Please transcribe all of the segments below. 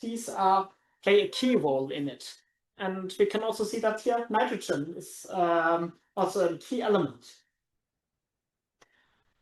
these play a key role in it. And we can also see that here nitrogen is also a key element.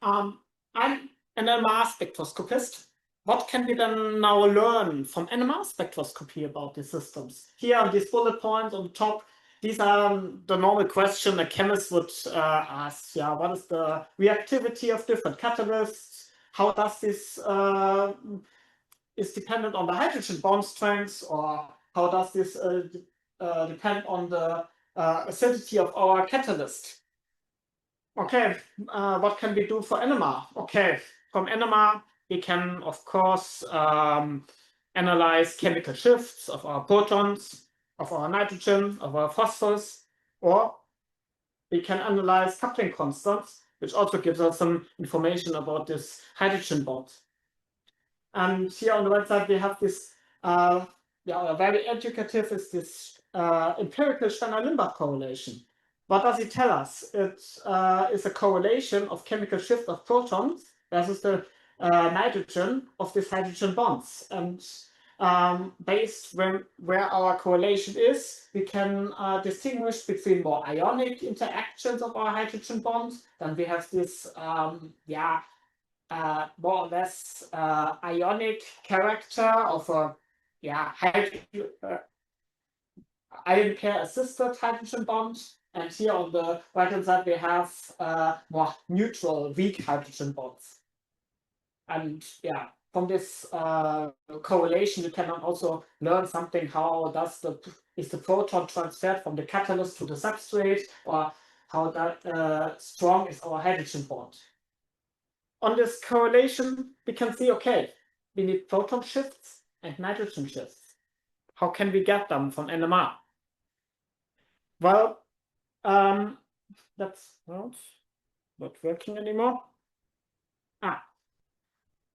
I'm an NMR spectroscopist. What can we then now learn from NMR spectroscopy about these systems? Here on these bullet points on the top, these are the normal question a chemist would ask. Yeah, what is the reactivity of different catalysts? How does this is dependent on the hydrogen bond strength, or how does this depend on the acidity of our catalyst? Okay, what can we do for NMR? Okay, from NMR, we can, of course, analyze chemical shifts of our protons, of our nitrogen, of our phosphorus, or we can analyze coupling constants, which also gives us some information about this hydrogen bond. And here on the right side, we have this, very educative is this empirical Steiner-Limbach correlation. What does it tell us? It is a correlation of chemical shift of protons versus the nitrogen of these hydrogen bonds. And based where our correlation is, we can distinguish between more ionic interactions of our hydrogen bonds. Then we have this, more or less ionic character of a ion pair assisted hydrogen bond. And here on the right hand side, we have more neutral, weak hydrogen bonds. And yeah, from this correlation, you can also learn something. How is the proton transferred from the catalyst to the substrate, or how that strong is our hydrogen bond? On this correlation, we can see, okay, we need proton shifts and nitrogen shifts. How can we get them from NMR? Well, that's not working anymore.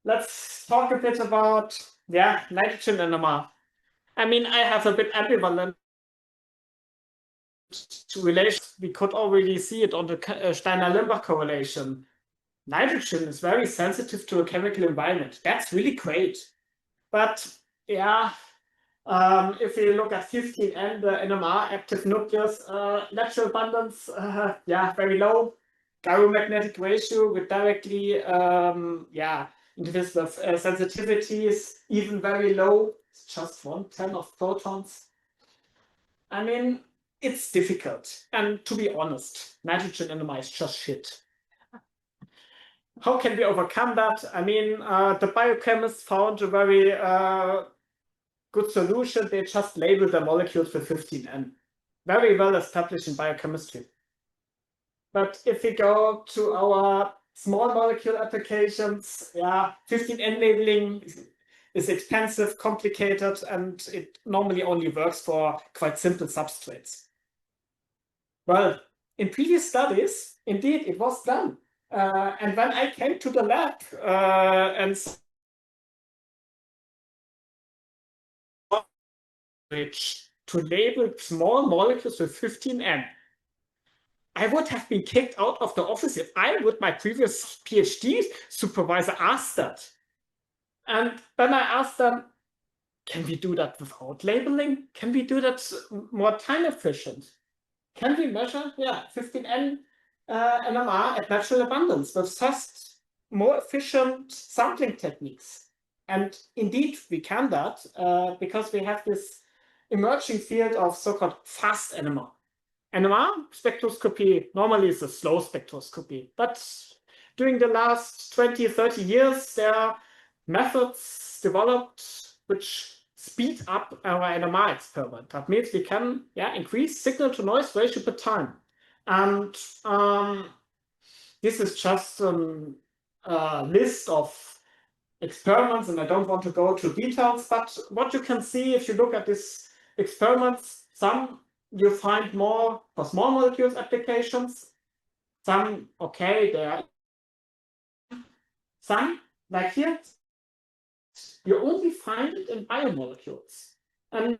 Let's talk a bit about nitrogen NMR. I mean, I have a bit ambivalent relation. We could already see it on the Steiner-Limbach correlation. Nitrogen is very sensitive to a chemical environment. That's really great. But if you look at 15N, the NMR active nucleus, natural abundance, very low. Gyromagnetic ratio with directly, individual sensitivity is even very low. It's just 1/10 of protons. I mean, it's difficult. And to be honest, nitrogen NMR is just shit. How can we overcome that? I mean, the biochemists found a very good solution. They just label the molecules with 15N. Very well established in biochemistry. But if we go to our small molecule applications, 15N labeling is expensive, complicated, and it normally only works for quite simple substrates. Well, in previous studies, indeed, it was done. And when I came to the lab and to label small molecules with 15N, I would have been kicked out of the office if I would my previous PhD supervisor asked that. And then I asked them, can we do that without labeling? Can we do that more time efficient? Can we measure 15N NMR at natural abundance with just more efficient sampling techniques? And indeed, we can that because we have this emerging field of so-called fast NMR. NMR spectroscopy normally is a slow spectroscopy, but during the last 20, 30 years, there are methods developed which speed up our NMR experiment. That means we can increase signal-to-noise ratio per time. And this is just a list of experiments, and I don't want to go to details, but what you can see if you look at these experiments, some you find more for small molecules applications. Some, there are some, like here, you only find it in biomolecules. And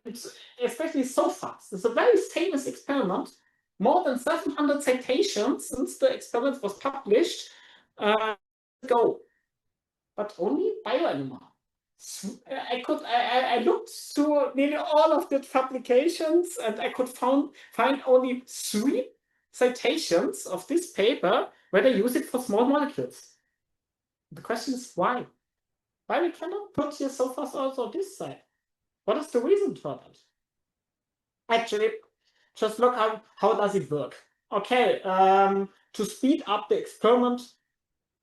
especially so fast. It's a very famous experiment. More than 700 citations since the experiment was published ago. But only bio-NMR. I looked through nearly all of the publications, and I could find only 3 citations of this paper where they use it for small molecules. The question is why? Why we cannot put here so fast also on this side? What is the reason for that? Actually, just look how does it work. Okay, to speed up the experiment,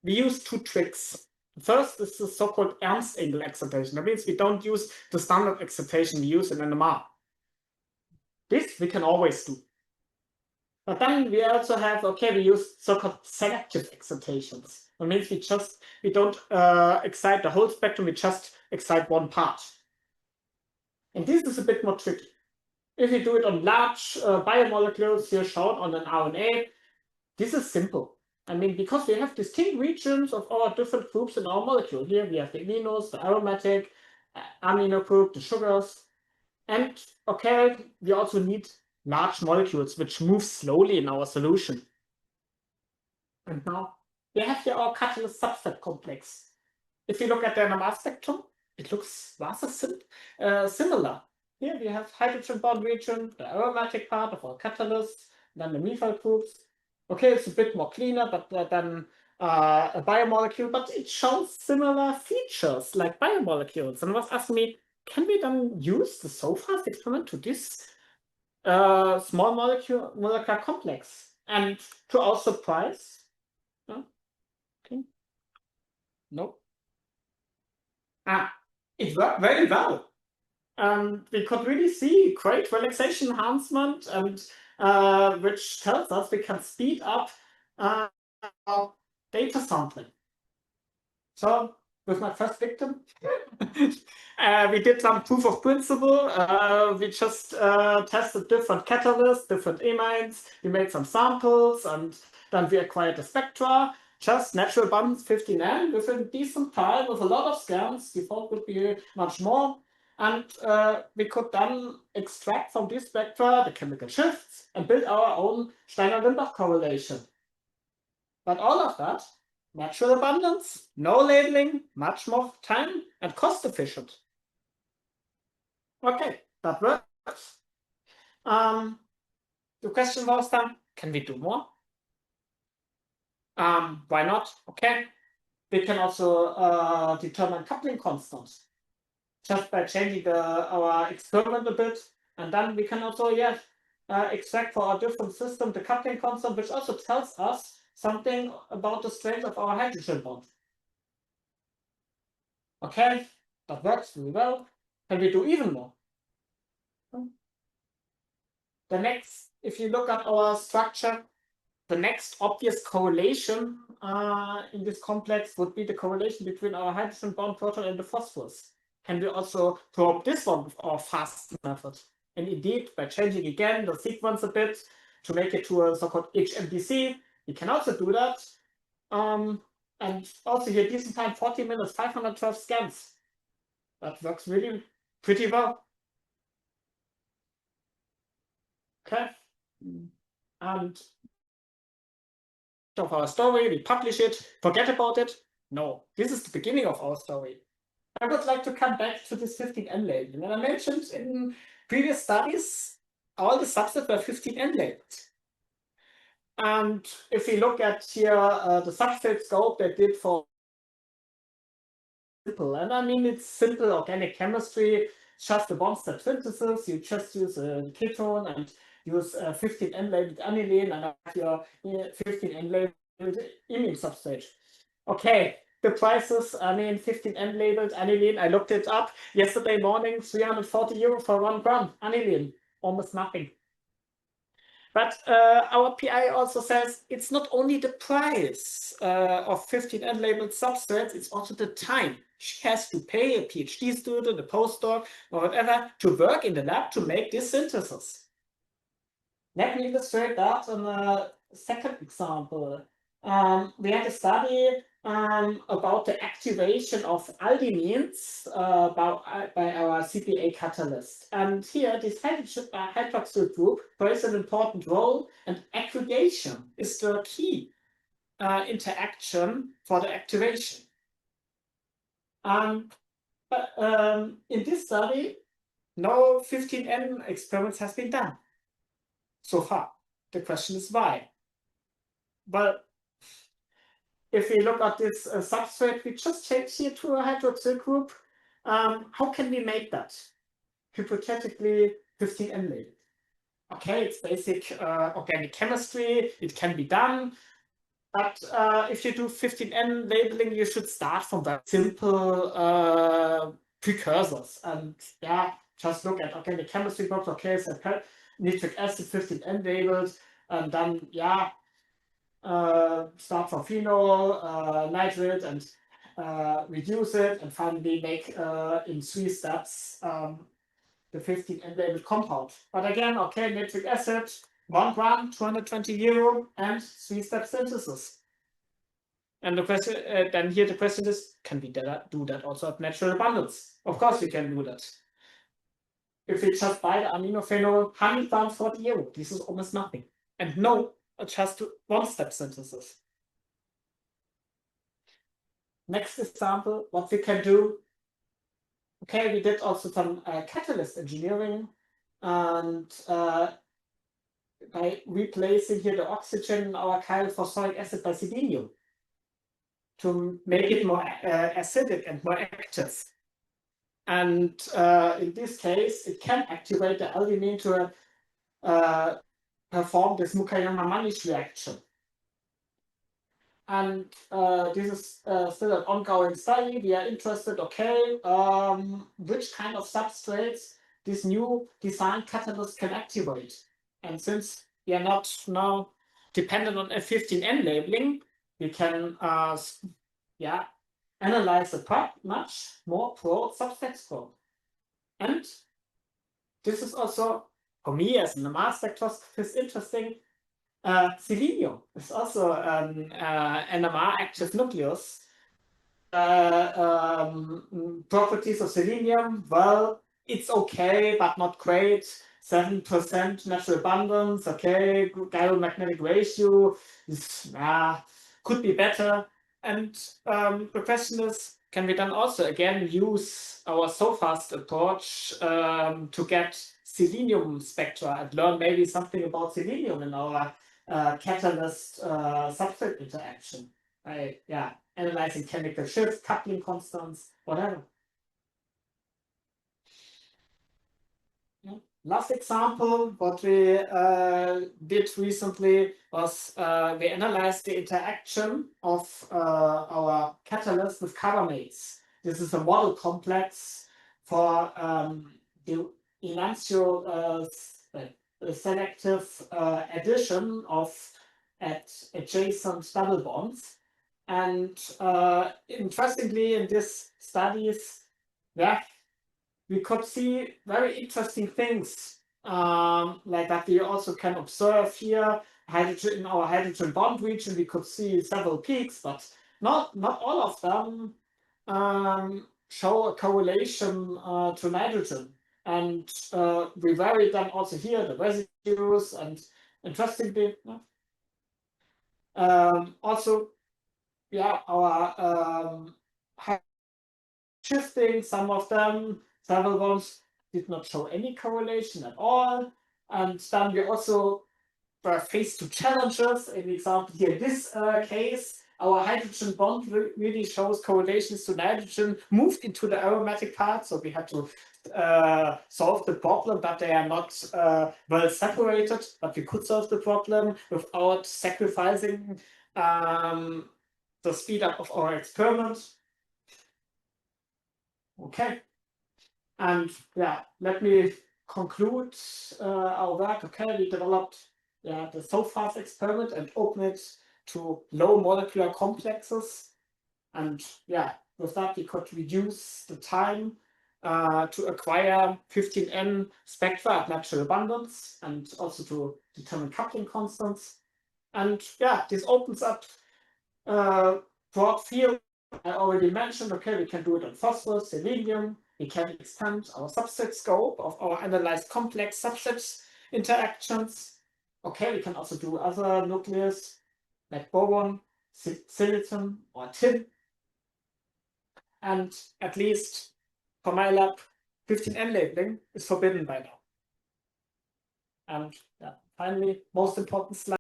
we use 2 tricks. First is the so-called Ernst angle excitation. That means we don't use the standard excitation we use in NMR. This we can always do. But then we also have, okay, we use so-called selective excitations. That means we don't excite the whole spectrum, we just excite one part. And this is a bit more tricky. If you do it on large biomolecules here shown on an RNA, this is simple. I mean, because we have distinct regions of our different groups in our molecule. Here we have the aminos, the aromatic, amino group, the sugars. And okay, we also need large molecules which move slowly in our solution. And now we have here our catalyst-substrate complex. If you look at the NMR spectrum, it looks rather similar. Here we have hydrogen bond region, the aromatic part of our catalyst, then the methyl groups. Okay, it's a bit more cleaner than a biomolecule, but it shows similar features like biomolecules. And was asking me, can we then use the so fast experiment to this small molecular complex? And to our surprise, okay, nope. It worked very well. We could really see great relaxation enhancement, and which tells us we can speed up data sampling. So with my first victim, we did some proof of principle. We just tested different catalysts, different amines. We made some samples, and then we acquired the spectra. Just natural abundance 15N within a decent time with a lot of scans. We thought would be much more. And we could then extract from these spectra the chemical shifts and build our own Steiner-Limbach correlation. But all of that, natural abundance, no labeling, much more time and cost efficient. Okay, that works. The question was then, can we do more? Why not? Okay, we can also determine coupling constants just by changing our experiment a bit, and then we can also extract for our different system the coupling constant, which also tells us something about the strength of our hydrogen bond. Okay, that works really well. Can we do even more? The next, if you look at our structure, the next obvious correlation in this complex would be the correlation between our hydrogen bound proton and the phosphorus. Can we also probe this one with our fast method? And indeed, by changing again the sequence a bit to make it to a so-called HMDC, we can also do that. And also here, decent time, 40 minutes, 512 scans. That works really pretty well. Okay. And of our story, we publish it, forget about it. No, this is the beginning of our story. I would like to come back to this 15N labeling. And I mentioned in previous studies, all the subsets were 15N labeled. And if we look at here the substrate scope they did for simple, and I mean it's simple organic chemistry, just a bond-state synthesis. You just use a ketone and use 15N labeled aniline and have your 15N labeled imine substrate. Okay. The prices, I mean, 15N labeled aniline, I looked it up yesterday morning, 340 euro for 1 gram aniline, almost nothing. But our PI also says it's not only the price of 15N labeled substrates, it's also the time. She has to pay a PhD student, a postdoc, or whatever, to work in the lab to make this synthesis. Let me illustrate that in a second example. We had a study about the activation of aldehydes by our CPA catalyst. And here, this hydroxyl group plays an important role, and aggregation is the key interaction for the activation. In this study, no 15N experiments has been done so far. The question is why. Well, if we look at this substrate, we just changed here to a hydroxyl group. How can we make that? Hypothetically, 15N label. Okay, it's basic organic chemistry. It can be done. But if you do 15N labeling, you should start from very simple precursors. And yeah, just look at organic chemistry books. Okay, so nitric acid 15N labeled. And then, yeah, start from phenol, nitrate, and reduce it. And finally make in 3 steps the 15N labeled compound. But again, okay, nitric acid, 1 gram, 220 euro, and 3-step synthesis. And the question, then here the question is, can we do that also at natural abundance? Of course we can do that. If we just buy the aminophenol, 100 grams, 40 euro, this is almost nothing. And no, just 1-step synthesis. Next example, what we can do. Okay, we did also some catalyst engineering, and by replacing here the oxygen in our chiral phosphoric acid by selenium to make it more acidic and more active. And in this case, it can activate the albumin to perform this Mukayama-Manish reaction. And this is still an ongoing study. We are interested, okay, which kind of substrates this new design catalyst can activate. And since we are not now dependent on F15N labeling, we can analyze the much more broad substrate scope. And this is also, for me as a mass spectroscopist, interesting. Selenium is also an NMR active nucleus. Properties of selenium, well, it's okay, but not great. 7% natural abundance, okay, gyromagnetic ratio is, could be better. And the question is, can we then also again use our so fast approach to get selenium spectra and learn maybe something about selenium in our catalyst-substrate interaction by analyzing chemical shifts, coupling constants, whatever. Last example, what we did recently was we analyzed the interaction of our catalyst with carbamates. This is a model complex for the enantiomer selective addition of adjacent double bonds. And interestingly, in these studies, we could see very interesting things like that. We also can observe here hydrogen in our hydrogen bond region. We could see several peaks, but not all of them show a correlation to nitrogen. And we vary them also here, the residues, and interestingly, also, our shifting, some of them, several ones did not show any correlation at all. And then we also were faced to challenges. An example here, in this case, our hydrogen bond really shows correlations to nitrogen moved into the aromatic part. So we had to solve the problem that they are not well separated, but we could solve the problem without sacrificing the speed up of our experiment. Okay, and let me conclude our work. Okay, we developed the so-fast experiment and opened it to low molecular complexes, and with that we could reduce the time to acquire 15N spectra at natural abundance and also to determine coupling constants. And this opens up broad field. I already mentioned, okay, we can do it on phosphorus, selenium, we can extend our substrate scope of our analyzed complex substrate interactions. Okay, we can also do other nucleus like boron, silicon, or tin. And at least for my lab, 15N labeling is forbidden by now. And finally, most important slide.